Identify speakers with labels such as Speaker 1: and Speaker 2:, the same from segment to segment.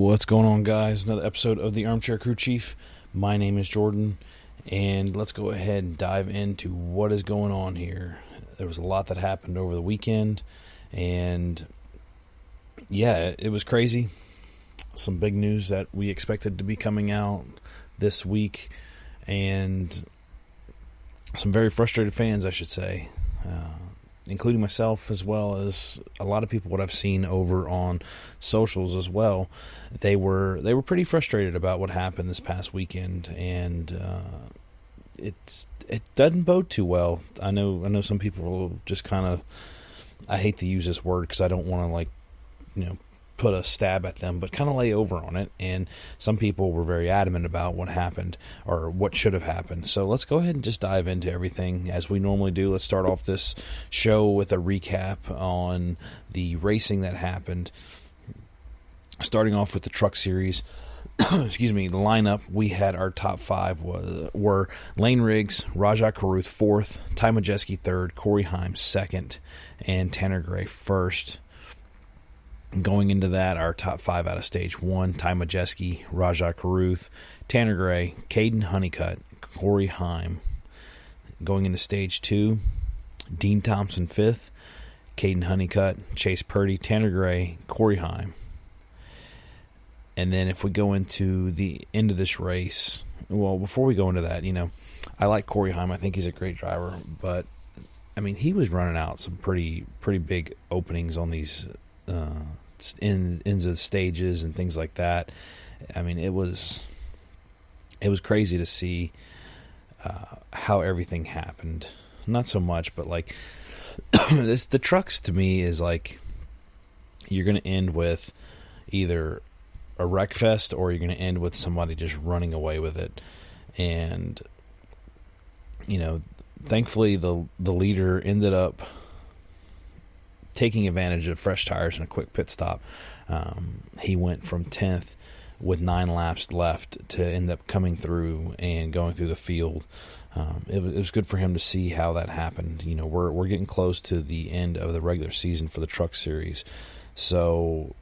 Speaker 1: What's going on, guys? Another episode of the Armchair Crew Chief. My name is Jordan, and let's go ahead and dive into what is going on here. There was a lot that happened over the weekend, and yeah, it was crazy. Some big news that we expected to be coming out this week, and some very frustrated fans, I should say, including myself, as well as a lot of people what I've seen over on socials as well. They were pretty frustrated about what happened this past weekend, and it doesn't bode too well. I know some people will just kind of, I hate to use this word because I don't want to put a stab at them, but kind of lay over on it. And some people were very adamant about what happened or what should have happened. So let's go ahead and just dive into everything as we normally do. Let's start off this show with a recap on the racing that happened. Starting off with the truck series. Excuse me, the lineup, we had our top five were Lane Riggs, Rajah Caruth fourth, Ty Majeski third, Corey Heim second, and Tanner Gray first. Going into that, our top five out of stage one, Ty Majeski, Rajah Caruth, Tanner Gray, Caden Honeycutt, Corey Heim. Going into stage two, Dean Thompson fifth, Caden Honeycutt, Chase Purdy, Tanner Gray, Corey Heim. And then if we go into the end of this race, well, before we go into that, I like Corey Heim. I think he's a great driver, but I mean, he was running out some pretty big openings on these ends of stages and things like that. I mean, it was crazy to see how everything happened. Not so much, but like the trucks to me is like you're going to end with either a wreck fest or you're going to end with somebody just running away with it. And thankfully the leader ended up taking advantage of fresh tires and a quick pit stop. He went from 10th with 9 laps left to end up coming through and going through the field. It was good for him to see how that happened. We're getting close to the end of the regular season for the truck series, so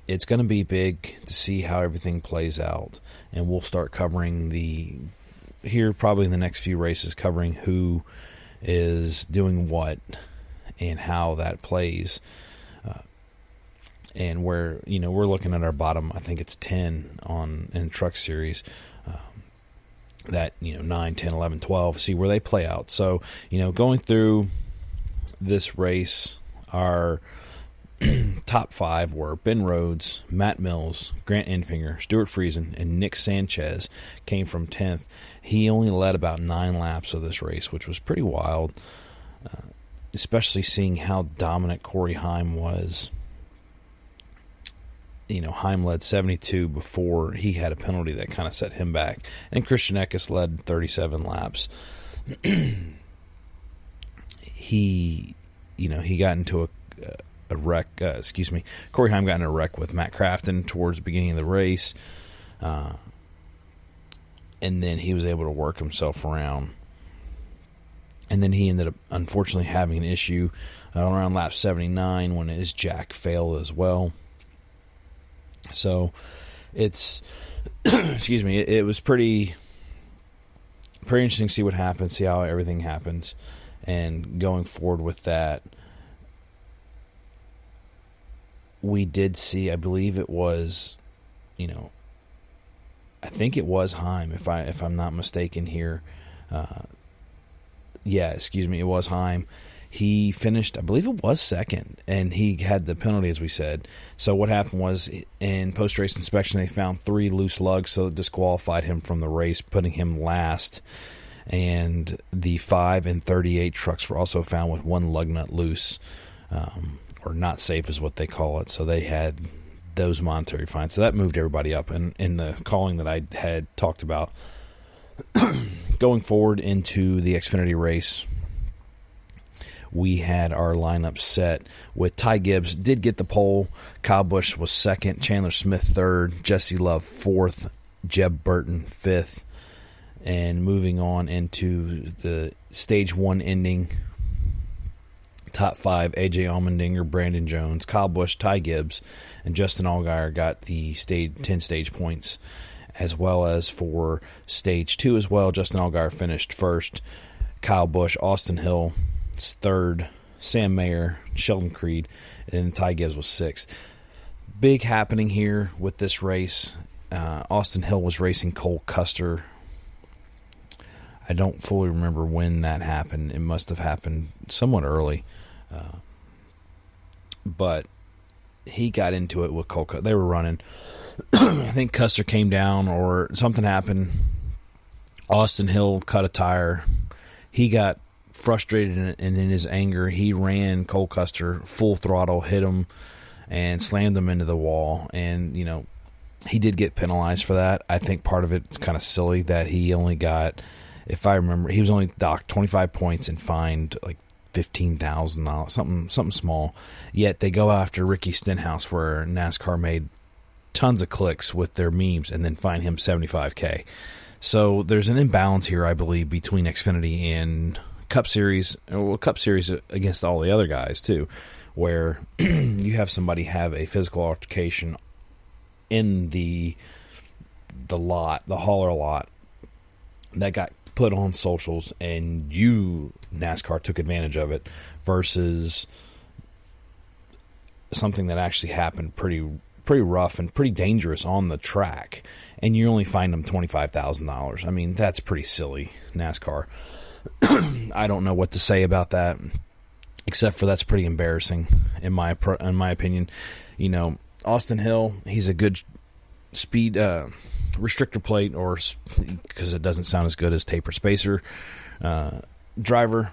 Speaker 1: it's going to be big to see how everything plays out, and we'll start covering here probably in the next few races, covering who is doing what and how that plays, and where we're looking at our bottom. I think it's 10 in truck series. That 9, 10, 11, 12. See where they play out. So going through this race, our top five were Ben Rhodes, Matt Mills, Grant Enfinger, Stuart Friesen, and Nick Sanchez came from 10th. He only led about 9 laps of this race, which was pretty wild. Especially seeing how dominant Corey Heim was. Heim led 72 before he had a penalty that kind of set him back. And Christian Eckes led 37 laps. He got into a wreck. Corey Heim got in a wreck with Matt Crafton towards the beginning of the race. And then he was able to work himself around. And then he ended up, unfortunately, having an issue around lap 79 when his jack failed as well. So it's, it was pretty interesting to see what happened, see how everything happened. And going forward with that, we did see, I believe it was, I think it was Heim, if I'm not mistaken here. It was Heim. He finished, I believe it was second, and he had the penalty, as we said. So what happened was, in post-race inspection, they found 3 loose lugs, so it disqualified him from the race, putting him last. And the 5 and 38 trucks were also found with 1 lug nut loose, or not safe is what they call it. So they had those monetary fines. So that moved everybody up in the calling that I had talked about. Going forward into the Xfinity race, we had our lineup set with Ty Gibbs did get the pole, Kyle Busch was second, Chandler Smith third, Jesse Love fourth, Jeb Burton fifth. And moving on into the stage one ending, top 5, A.J. Allmendinger, Brandon Jones, Kyle Busch, Ty Gibbs, and Justin Allgaier got the 10 stage points, as well as for stage 2 as well. Justin Allgaier finished first, Kyle Busch, Austin Hill third, Sam Mayer, Sheldon Creed, and Ty Gibbs was 6th. Big happening here with this race. Austin Hill was racing Cole Custer. I don't fully remember when that happened. It must have happened somewhat early. But he got into it with Cole Custer. They were running. I think Custer came down or something happened. Austin Hill cut a tire. He got frustrated and in his anger, he ran Cole Custer full throttle, hit him, and slammed him into the wall. And, he did get penalized for that. I think part of it's kind of silly that he only got, if I remember, he was only docked 25 points and fined like $15,000, something small. Yet they go after Ricky Stenhouse, where NASCAR made tons of clicks with their memes, and then fine him $75K. So there's an imbalance here, I believe, between Xfinity and Cup Series, well, Cup Series against all the other guys too, where you have somebody have a physical altercation in the hauler lot that got put on socials, and NASCAR took advantage of it, versus something that actually happened pretty rough and pretty dangerous on the track, and you only fine them $25,000. I mean, that's pretty silly, NASCAR. I don't know what to say about that, except for that's pretty embarrassing in my opinion. Austin Hill, he's a good speed restrictor plate, or because it doesn't sound as good as taper spacer driver,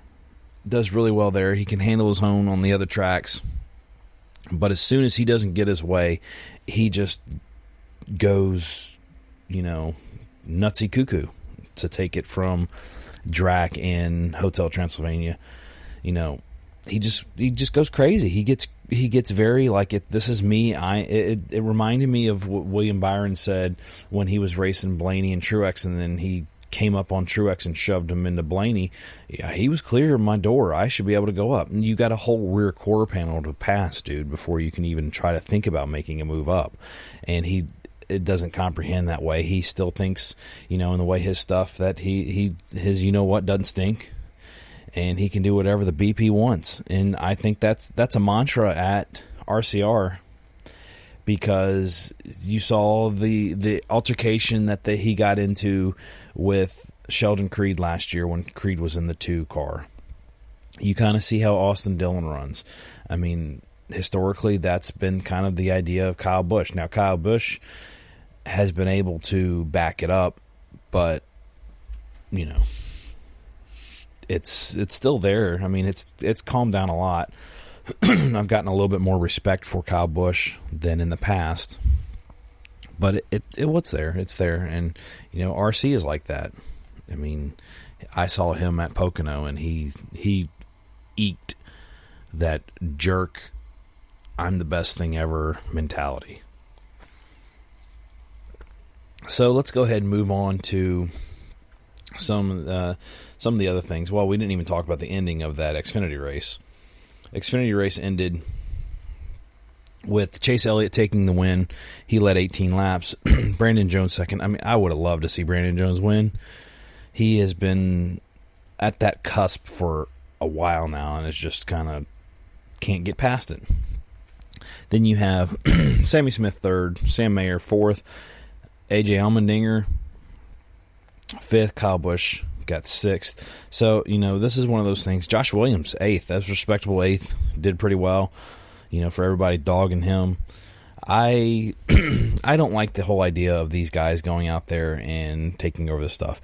Speaker 1: does really well there. He can handle his own on the other tracks, but as soon as he doesn't get his way, he just goes, nutsy cuckoo, to take it from Drac in Hotel Transylvania. He just goes crazy. He gets very like it. This is me. It reminded me of what William Byron said when he was racing Blaney and Truex, and then he came up on Truex and shoved him into Blaney. Yeah, he was clear of my door. I should be able to go up. And you got a whole rear quarter panel to pass, dude, before you can even try to think about making a move up. And it doesn't comprehend that way. He still thinks, in the way his stuff, that his doesn't stink, and he can do whatever the BP wants. And I think that's a mantra at RCR, because you saw the altercation that he got into with Sheldon Creed last year when Creed was in the 2 car. You kind of see how Austin Dillon runs. I mean, historically, that's been kind of the idea of Kyle Busch. Now, Kyle Busch has been able to back it up, but it's still there. I mean, it's calmed down a lot. I've gotten a little bit more respect for Kyle Busch than in the past, but it what's there, it's there. And RC is like that. I mean, I saw him at Pocono, and he eked that jerk, I'm the best thing ever mentality. So let's go ahead and move on to some of the other things. Well, we didn't even talk about the ending of that Xfinity race. Xfinity race ended with Chase Elliott taking the win. He led 18 laps. Brandon Jones second. I mean, I would have loved to see Brandon Jones win. He has been at that cusp for a while now, and it's just kind of can't get past it. Then you have Sammy Smith third, Sam Mayer fourth, A.J. Allmendinger fifth, Kyle Busch got sixth. So, this is one of those things. Josh Williams, eighth. That's respectable eighth. Did pretty well, for everybody dogging him. I don't like the whole idea of these guys going out there and taking over the stuff.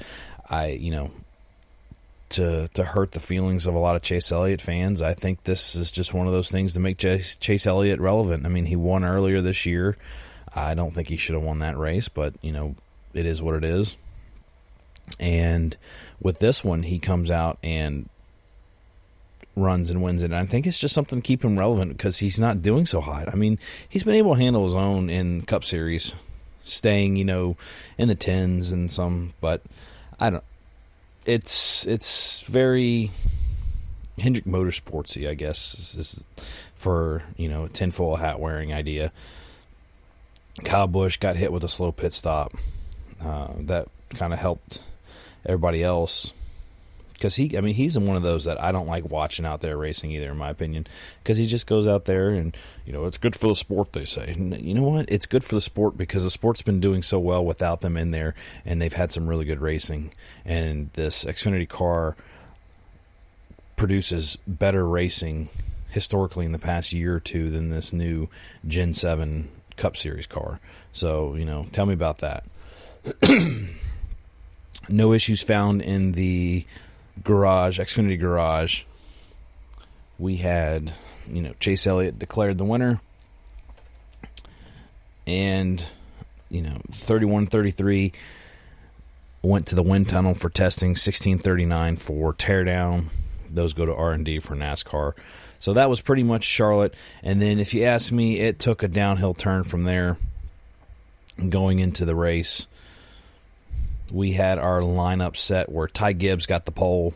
Speaker 1: To hurt the feelings of a lot of Chase Elliott fans, I think this is just one of those things to make Chase Elliott relevant. I mean, he won earlier this year. I don't think he should have won that race, but, it is what it is. And with this one, he comes out and runs and wins it. And I think it's just something to keep him relevant, because he's not doing so hot. I mean, he's been able to handle his own in Cup Series, staying, in the 10s and some, but I don't. It's very, Hendrick Motorsportsy, I guess, is for, a tinfoil hat wearing idea. Kyle Busch got hit with a slow pit stop. That kind of helped everybody else. Because he's one of those that I don't like watching out there racing either, in my opinion. Because he just goes out there and, it's good for the sport, they say. And you know what? It's good for the sport because the sport's been doing so well without them in there, and they've had some really good racing. And this Xfinity car produces better racing historically in the past year or two than this new Gen 7 Cup Series car. So, tell me about that. No issues found in the garage, Xfinity garage. We had, Chase Elliott declared the winner. And, 31-33 went to the wind tunnel for testing, 16-39 for teardown. Those go to R&D for NASCAR. So that was pretty much Charlotte. And then if you ask me, it took a downhill turn from there going into the race. We had our lineup set where Ty Gibbs got the pole,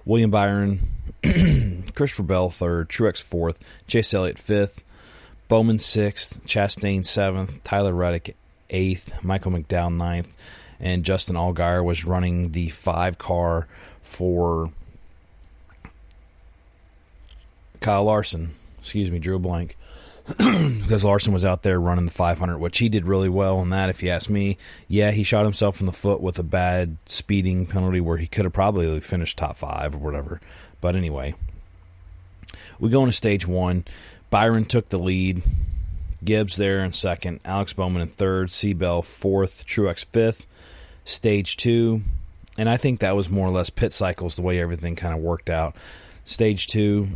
Speaker 1: William Byron, Christopher Bell third, Truex fourth, Chase Elliott fifth, Bowman sixth, Chastain seventh, Tyler Reddick eighth, Michael McDowell ninth, and Justin Allgaier was running the 5 car for Kyle Larson. Drew a blank. Because Larson was out there running the 500, which he did really well in that, if you ask me. Yeah, he shot himself in the foot with a bad speeding penalty where he could have probably finished top 5 or whatever. But anyway, we go into stage 1. Byron took the lead. Gibbs there in second. Alex Bowman in third. Seabell fourth. Truex fifth. Stage 2. And I think that was more or less pit cycles, the way everything kind of worked out. Stage 2,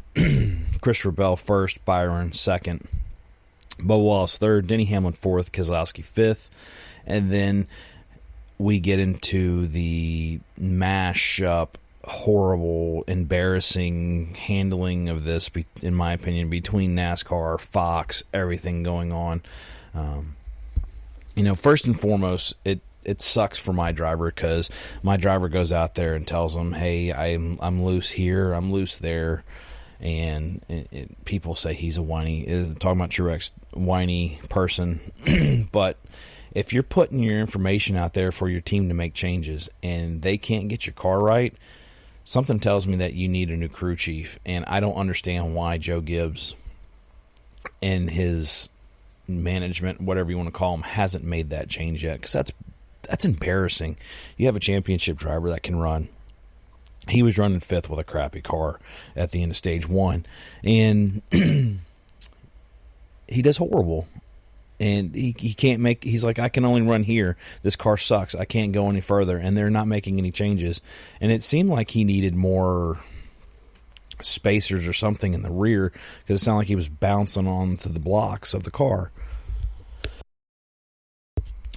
Speaker 1: Christopher Bell first, Byron second, Bubba Wallace third, Denny Hamlin fourth, Keselowski fifth, and then we get into the mash-up, horrible, embarrassing handling of this, in my opinion, between NASCAR, Fox, everything going on. First and foremost, it sucks for my driver because my driver goes out there and tells them, hey, I'm loose here, I'm loose there, and people say he's a whiny, talking about Truex, whiny person. But if you're putting your information out there for your team to make changes and they can't get your car right, something tells me that you need a new crew chief. And I don't understand why Joe Gibbs and his management, whatever you want to call him, hasn't made that change yet, because that's embarrassing. You have a championship driver that can run. He was running fifth with a crappy car at the end of stage 1, and he does horrible. And he can't make. He's like, I can only run here. This car sucks. I can't go any further. And they're not making any changes. And it seemed like he needed more spacers or something in the rear, because it sounded like he was bouncing onto the blocks of the car.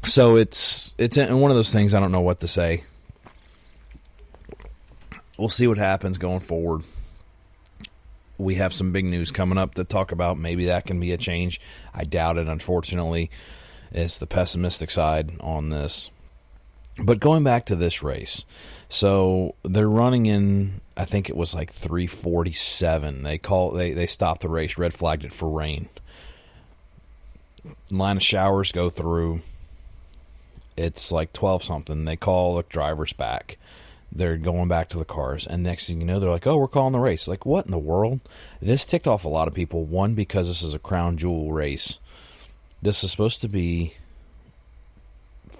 Speaker 1: So it's one of those things I don't know what to say. We'll see what happens going forward. We have some big news coming up to talk about. Maybe that can be a change. I doubt it, unfortunately. It's the pessimistic side on this. But going back to this race. So they're running in, I think it was like 3:47. They stopped the race, red flagged it for rain. Line of showers go through. It's like 12 something. They call the drivers back. They're going back to the cars. And next thing you know, they're like, oh, we're calling the race. Like, what in the world? This ticked off a lot of people. One, because this is a crown jewel race. This is supposed to be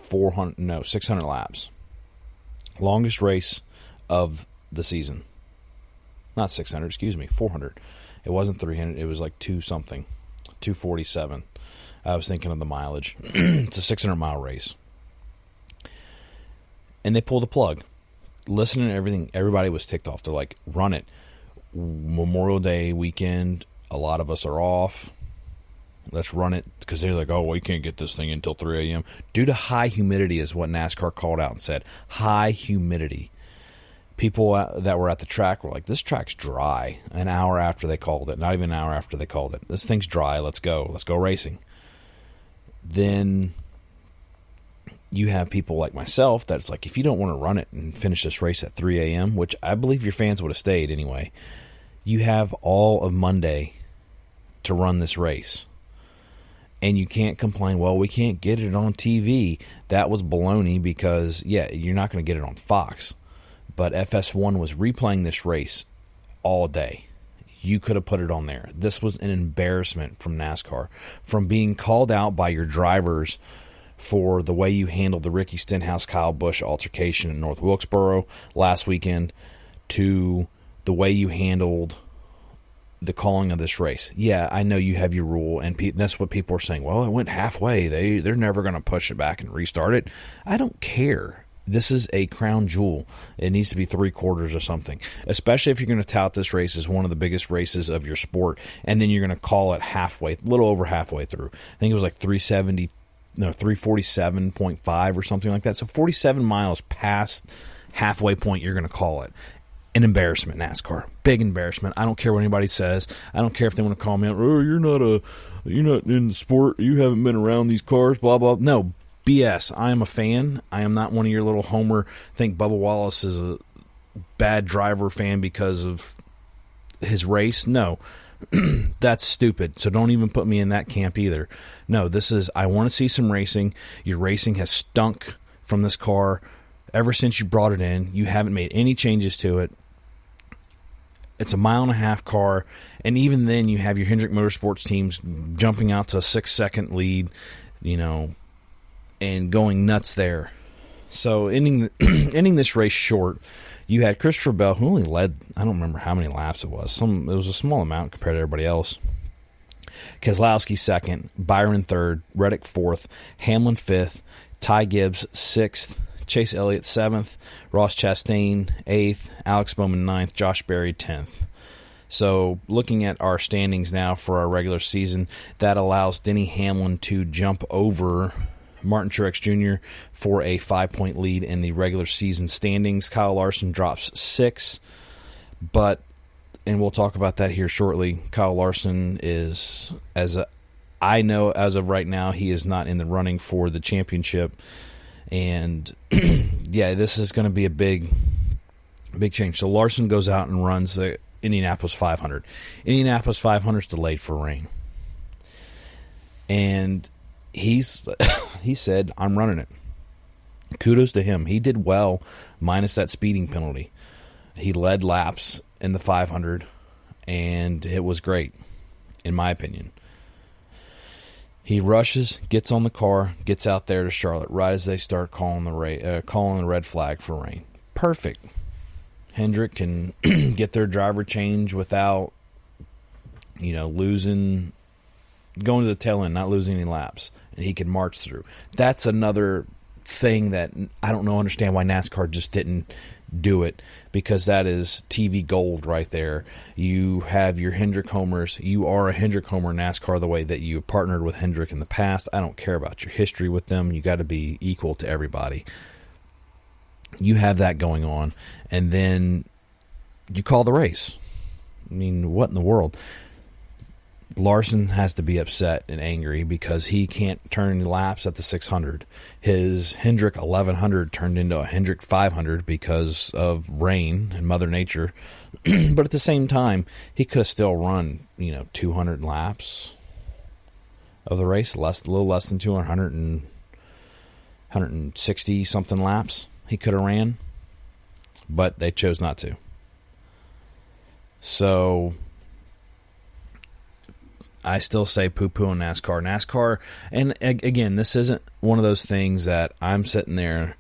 Speaker 1: 600 laps. Longest race of the season. Not 600, 400. It wasn't 300. It was like 247. I was thinking of the mileage. It's a 600-mile race. And they pulled the plug. Listening to everything, everybody was ticked off. They're like, run it. Memorial Day weekend, a lot of us are off. Let's run it. Because they're like, oh, well, you can't get this thing until 3 a.m. Due to high humidity is what NASCAR called out and said. High humidity. People that were at the track were like, this track's dry. An hour after they called it. Not even an hour after they called it. This thing's dry. Let's go. Let's go racing. Then you have people like myself that's like, if you don't want to run it and finish this race at 3 a.m., which I believe your fans would have stayed anyway, you have all of Monday to run this race. And you can't complain, well, we can't get it on TV. That was baloney because, yeah, you're not going to get it on Fox. But FS1 was replaying this race all day. You could have put it on there. This was an embarrassment from NASCAR. From being called out by your drivers for the way you handled the Ricky Stenhouse-Kyle Busch altercation in North Wilkesboro last weekend to the way you handled the calling of this race. Yeah, I know you have your rule, and that's what people are saying. Well, it went halfway. They're never going to push it back and restart it. I don't care. This is a crown jewel. It needs to be 3/4 or something, especially if you're going to tout this race as one of the biggest races of your sport, and then you're going to call it halfway, a little over halfway through. I think it was like 347.5 or something like that. So 47 miles past halfway point, you're going to call it. An embarrassment, NASCAR. Big embarrassment. I don't care what anybody says. I don't care if they want to call me out. Oh, you're not in the sport. You haven't been around these cars. Blah blah. No BS. I am a fan. I am not one of your little homer. Think Bubba Wallace is a bad driver fan because of his race. No, that's stupid. So don't even put me in that camp either. No, this is. I want to see some racing. Your racing has stunk from this car ever since you brought it in. You haven't made any changes to it. It's a 1.5 mile car, and even then you have your Hendrick Motorsports teams jumping out to a 6-second lead, and going nuts there. So ending this race short, you had Christopher Bell, who only led, I don't remember how many laps it was. It was a small amount compared to everybody else. Keselowski second, Byron third, Reddick fourth, Hamlin fifth, Ty Gibbs sixth, Chase Elliott 7th, Ross Chastain 8th, Alex Bowman 9th, Josh Berry 10th. So looking at our standings now for our regular season, that allows Denny Hamlin to jump over Martin Truex Jr. for a 5-point lead in the regular season standings. Kyle Larson drops 6, and we'll talk about that here shortly. Kyle Larson is, I know as of right now, he is not in the running for the championship. And, yeah, this is going to be a big change. So Larson goes out and runs the Indianapolis 500. Indianapolis 500 is delayed for rain. And he said, I'm running it. Kudos to him. He did well, minus that speeding penalty. He led laps in the 500, and it was great, in my opinion. He rushes, gets on the car, gets out there to Charlotte right as they start calling the red flag for rain. Perfect. Hendrick can get their driver change without, going to the tail end, not losing any laps, and he can march through. That's another thing that I don't understand why NASCAR just didn't do it, because that is TV gold right there. You have your Hendrick homers. You are a Hendrick homer NASCAR the way that you partnered with Hendrick in the past. I don't care about your history with them. You got to be equal to everybody. You have that going on, and then you call the race. I mean, what in the world? Larson has to be upset and angry because he can't turn laps at the 600. His Hendrick 1100 turned into a Hendrick 500 because of rain and Mother Nature. But at the same time, he could have still run, 200 laps of the race, a little less than 200 and 160 something laps he could have ran, but they chose not to. So I still say poo-poo on NASCAR. NASCAR, and again, this isn't one of those things that I'm sitting there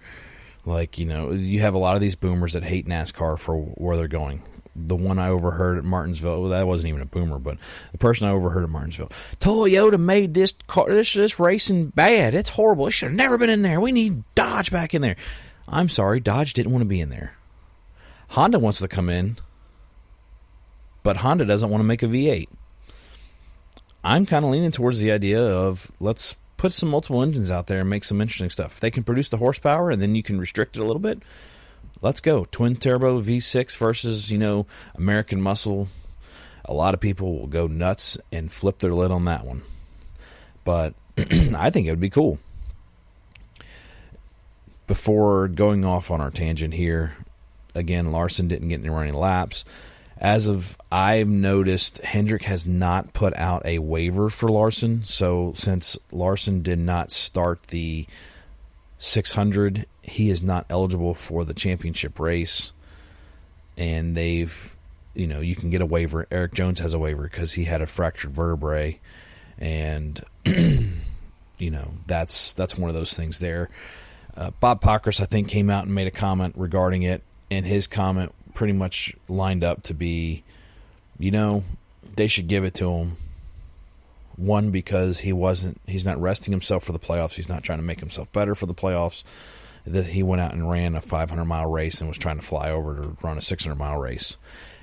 Speaker 1: like, you have a lot of these boomers that hate NASCAR for where they're going. The one I overheard at Martinsville, well, that wasn't even a boomer, but the person I overheard at Martinsville, Toyota made this racing bad. It's horrible. It should have never been in there. We need Dodge back in there. I'm sorry, Dodge didn't want to be in there. Honda wants to come in, but Honda doesn't want to make a V8. I'm kind of leaning towards the idea of let's put some multiple engines out there and make some interesting stuff. If they can produce the horsepower and then you can restrict it a little bit, let's go. Twin turbo V6 versus, American muscle. A lot of people will go nuts and flip their lid on that one. But I think it would be cool. before going off on our tangent here, again, Larson didn't get any running laps. As of I've noticed, Hendrick has not put out a waiver for Larson. So since Larson did not start the 600, he is not eligible for the championship race. And they've, you can get a waiver. Eric Jones has a waiver because he had a fractured vertebrae. And, that's one of those things there. Bob Pockris, I think, came out and made a comment regarding it. And his comment pretty much lined up to be, they should give it to him. One, because he's not resting himself for the playoffs. He's not trying to make himself better for the playoffs. That he went out and ran a 500-mile race and was trying to fly over to run a 600-mile race.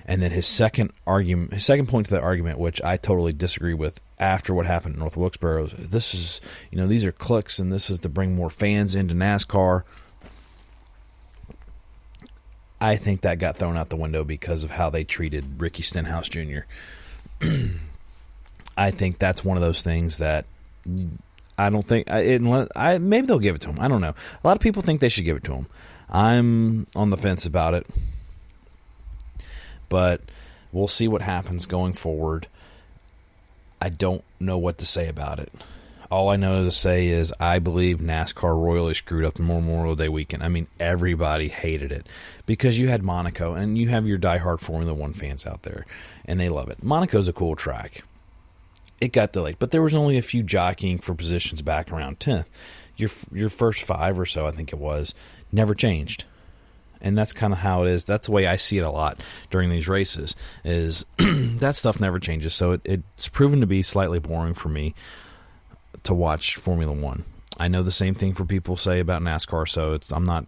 Speaker 1: And then his second point to that argument, which I totally disagree with after what happened in North Wilkesboro, this is, these are clicks and this is to bring more fans into NASCAR. I think that got thrown out the window because of how they treated Ricky Stenhouse Jr. I think that's one of those things that I don't think maybe they'll give it to him. I don't know. A lot of people think they should give it to him. I'm on the fence about it, but we'll see what happens going forward. I don't know what to say about it. All I know to say is I believe NASCAR royally screwed up the Memorial Day weekend. I mean, everybody hated it because you had Monaco, and you have your diehard Formula One fans out there, and they love it. Monaco's a cool track. It got delayed, but there was only a few jockeying for positions back around 10th. Your first 5 or so, I think it was, never changed. And that's kind of how it is. That's the way I see it a lot during these races, is that stuff never changes. So it's proven to be slightly boring for me to watch Formula One. I know the same thing for people say about NASCAR, so I'm not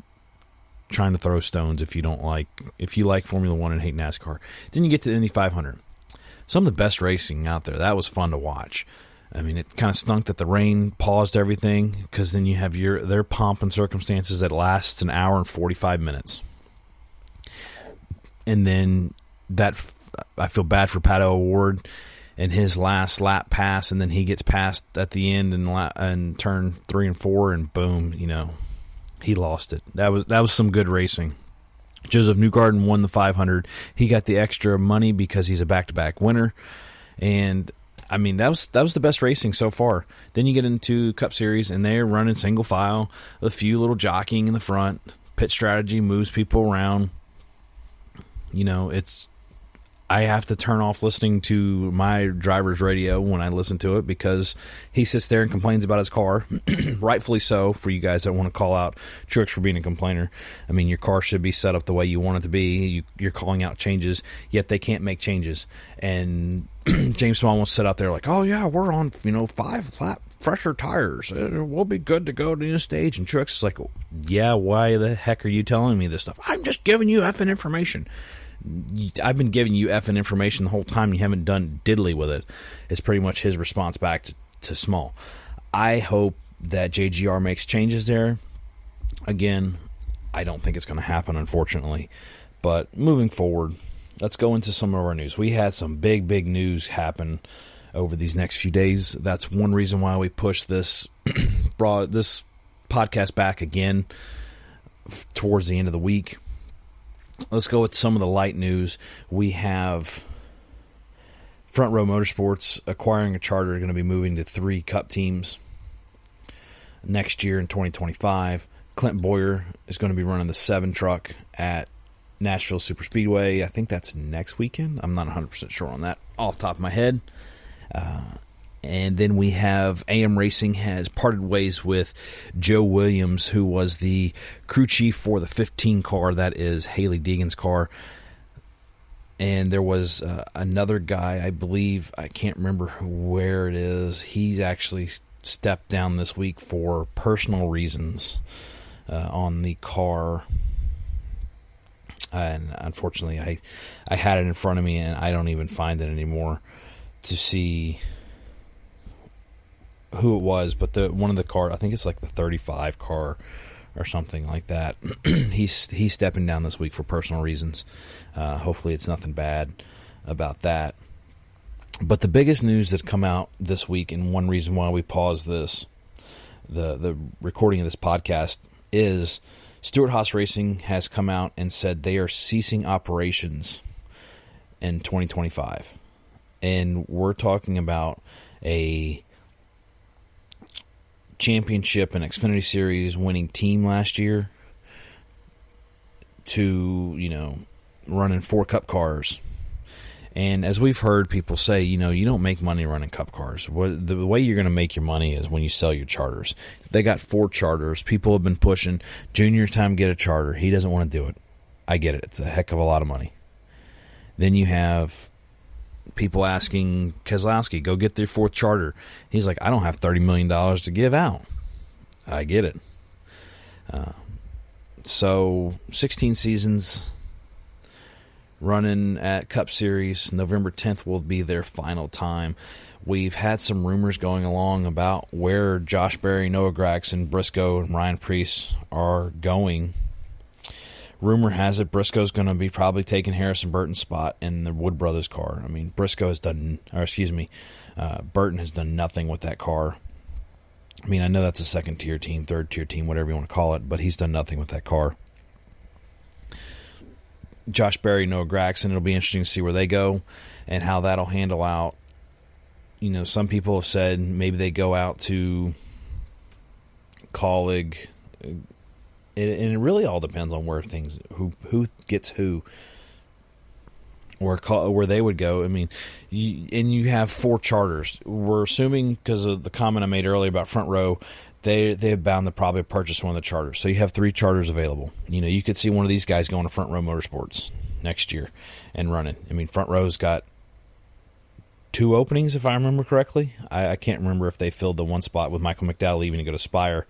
Speaker 1: trying to throw stones if you like Formula One and hate NASCAR. Then you get to the Indy 500. Some of the best racing out there. That was fun to watch. I mean, it kind of stunk that the rain paused everything, because then you have their pomp and circumstances that lasts an hour and 45 minutes. And then I feel bad for Pato O'Ward and his last lap pass, and then he gets passed at the end and turn 3 and 4, and boom, he lost it. That was some good racing. Joseph Newgarden won the 500. He got the extra money because he's a back-to-back winner, and I mean that was the best racing so far. Then you get into Cup Series, and they're running single file, a few little jockeying in the front. Pit strategy moves people around. I have to turn off listening to my driver's radio when I listen to it, because he sits there and complains about his car. Rightfully so, for you guys that want to call out Truex for being a complainer. I mean, your car should be set up the way you want it to be. You're calling out changes, yet they can't make changes. And James Small wants to sit out there like, oh yeah, we're on 5 flat fresher tires. We'll be good to go to the stage. And Truex is like, yeah, why the heck are you telling me this stuff? I'm just giving you effing information. I've been giving you effing information the whole time. And you haven't done diddly with it. It's pretty much his response back to Small. I hope that JGR makes changes there. Again, I don't think it's going to happen, unfortunately. But moving forward, let's go into some of our news. We had some big news happen over these next few days. That's one reason why we pushed this this podcast back again towards the end of the week. Let's go with some of the light news. We have Front Row Motorsports acquiring a charter, going to be moving to 3 Cup teams next year in 2025. Clint Boyer is going to be running the 7 truck at Nashville Superspeedway. I think that's next weekend. I'm not 100% sure on that off the top of my head. And then we have AM Racing has parted ways with Joe Williams, who was the crew chief for the 15 car. That is Haley Deegan's car. And there was another guy, I believe, I can't remember where it is. He's actually stepped down this week for personal reasons on the car. And unfortunately, I had it in front of me, and I don't even find it anymore to see who it was, but one of the car, I think it's like the 35 car or something like that. He's stepping down this week for personal reasons. Hopefully it's nothing bad about that. But the biggest news that's come out this week, and one reason why we paused the recording of this podcast, is Stewart-Haas Racing has come out and said they are ceasing operations in 2025. And we're talking about a championship and Xfinity Series winning team last year to, running 4 Cup cars. And as we've heard people say, you don't make money running Cup cars. The way you're going to make your money is when you sell your charters. They got 4 charters. People have been pushing, Junior's time to get a charter. He doesn't want to do it. I get it. It's a heck of a lot of money. Then you have people asking Keselowski, go get their 4th charter. He's like, I don't have $30 million to give out. I get it. So 16 seasons running at Cup Series. November 10th will be their final time. We've had some rumors going along about where Josh Berry, Noah Gragson, Briscoe, and Ryan Preece are going. Rumor has it Briscoe's going to be probably taking Harrison Burton's spot in the Wood Brothers car. I mean, Burton has done nothing with that car. I mean, I know that's a second-tier team, third-tier team, whatever you want to call it, but he's done nothing with that car. Josh Berry, Noah Gragson, it'll be interesting to see where they go and how that'll handle out. Some people have said maybe they go out to Colleague. And it really all depends on where things, who gets who, or where they would go. I mean, you have 4 charters. We're assuming, because of the comment I made earlier about Front Row, they have bound to probably purchase one of the charters. So you have 3 charters available. You could see one of these guys going to Front Row Motorsports next year and running. I mean, Front Row's got 2 openings, if I remember correctly. I can't remember if they filled the 1 spot with Michael McDowell leaving to go to Spire.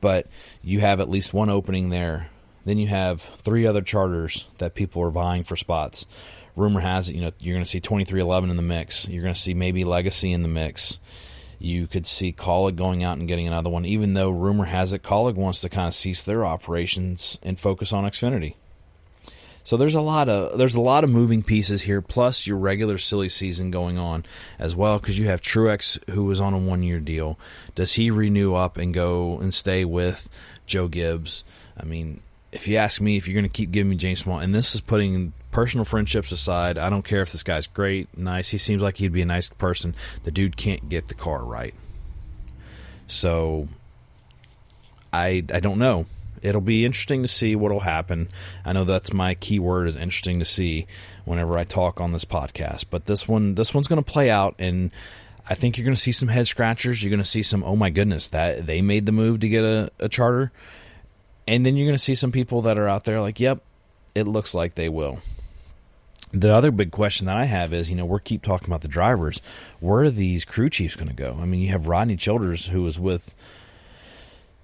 Speaker 1: But you have at least 1 opening there. Then you have 3 other charters that people are vying for spots. Rumor has it, you're going to see 2311 in the mix. You're going to see maybe Legacy in the mix. You could see Colleague going out and getting another one, even though rumor has it Colleague wants to kind of cease their operations and focus on Xfinity. So there's a lot of moving pieces here, plus your regular silly season going on as well, because you have Truex, who was on a 1-year deal. Does he renew up and go and stay with Joe Gibbs? I mean, if you ask me, if you're going to keep giving me James Small, and this is putting personal friendships aside, I don't care if this guy's great, nice. He seems like he'd be a nice person. The dude can't get the car right. So I don't know. It'll be interesting to see what'll happen. I know that's my key word, is interesting to see whenever I talk on this podcast. But this one's going to play out, and I think you're going to see some head scratchers. You're going to see some, oh my goodness, that they made the move to get a charter. And then you're going to see some people that are out there like, yep, it looks like they will. The other big question that I have is, we keep talking about the drivers. Where are these crew chiefs going to go? I mean, you have Rodney Childers, who was with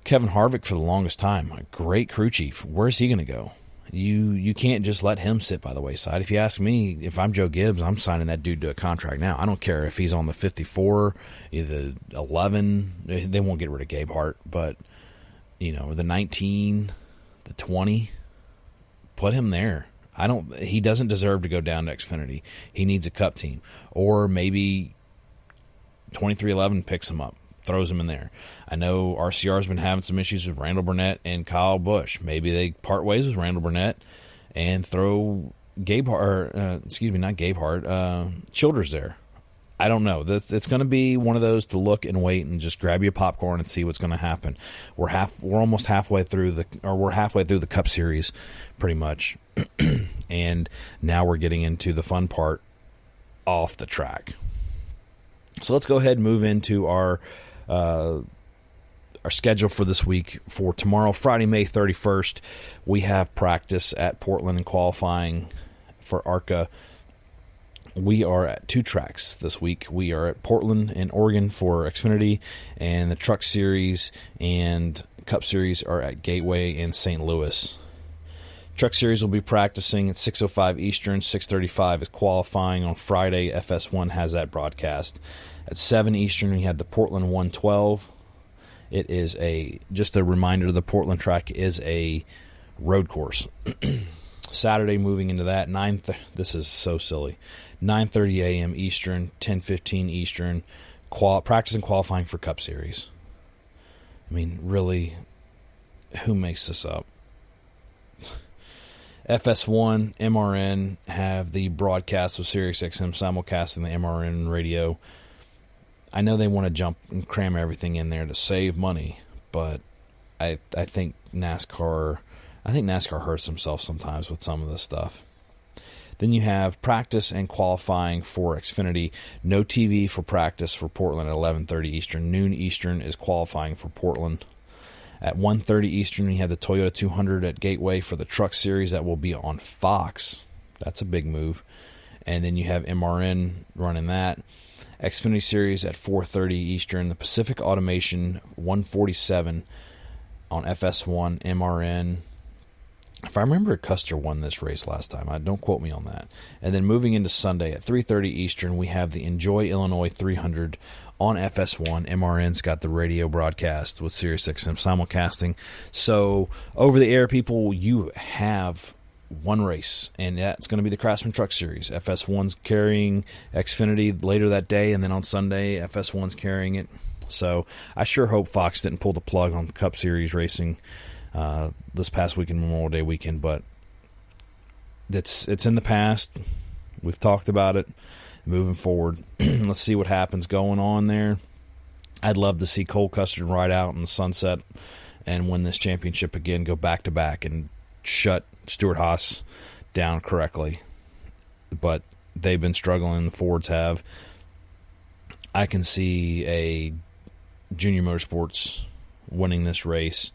Speaker 1: Kevin Harvick for the longest time, a great crew chief. Where's he going to go? You can't just let him sit by the wayside. If you ask me, if I'm Joe Gibbs, I'm signing that dude to a contract now. I don't care if he's on the 54, the 11. They won't get rid of Gabe Hart, but the 19, the 20, put him there. He doesn't deserve to go down to Xfinity. He needs a Cup team, or maybe 2311 picks him up, throws him in there. I know RCR's been having some issues with Randall Burnett and Kyle Busch. Maybe they part ways with Randall Burnett and throw Childers there. I don't know. It's going to be one of those to look and wait and just grab your popcorn and see what's going to happen. We're almost halfway through the Cup Series, pretty much, and now we're getting into the fun part off the track. So let's go ahead and move into our schedule for this week. For tomorrow, Friday, May 31st, we have practice at Portland and qualifying for ARCA. We are at 2 tracks this week. We are at Portland and Oregon for Xfinity, and the Truck Series and Cup Series are at Gateway and St. Louis. Truck Series will be practicing at 6:05 Eastern, 6:35 is qualifying on Friday. FS1 has that broadcast. At 7 Eastern, we had the Portland 112. It is just a reminder, the Portland track is a road course. Saturday, moving into that, this is so silly. 9:30 a.m. Eastern, 10:15 Eastern, practice and qualifying for Cup Series. I mean, really, who makes this up? FS1, MRN have the broadcast of SiriusXM simulcasting the MRN radio. I know they want to jump and cram everything in there to save money, but I think NASCAR hurts themselves sometimes with some of this stuff. Then you have practice and qualifying for Xfinity. No TV for practice for Portland at 11:30 Eastern. Noon Eastern is qualifying for Portland. At 1:30 Eastern, you have the Toyota 200 at Gateway for the Truck Series. That will be on Fox. That's a big move. And then you have MRN running that. Xfinity Series at 4:30 Eastern. The Pacific Automation 147 on FS1, MRN. If I remember, Custer won this race last time. Don't quote me on that. And then moving into Sunday at 3:30 Eastern, we have the Enjoy Illinois 300 on FS1. MRN's got the radio broadcast with SiriusXM simulcasting. So over the air, people, you have one race, and that's going to be the Craftsman Truck Series. FS1's carrying Xfinity later that day, and then on Sunday, FS1's carrying it. So I sure hope Fox didn't pull the plug on Cup Series racing this past weekend, Memorial Day weekend, but it's in the past. We've talked about it. Moving forward, let's see what happens going on there. I'd love to see Cole Custer ride out in the sunset and win this championship again, go back-to-back, and shut Stuart Haas down correctly. But they've been struggling, the Fords have. I can see a Junior Motorsports winning this race.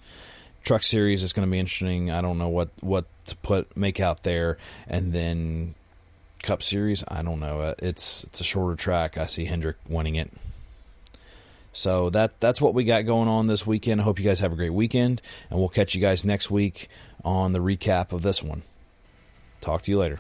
Speaker 1: Truck Series is going to be interesting. I don't know what to make out there. And then Cup Series, I don't know. It's a shorter track. I see Hendrick winning it. So that's what we got going on this weekend. I hope you guys have a great weekend, and we'll catch you guys next week on the recap of this one. Talk to you later.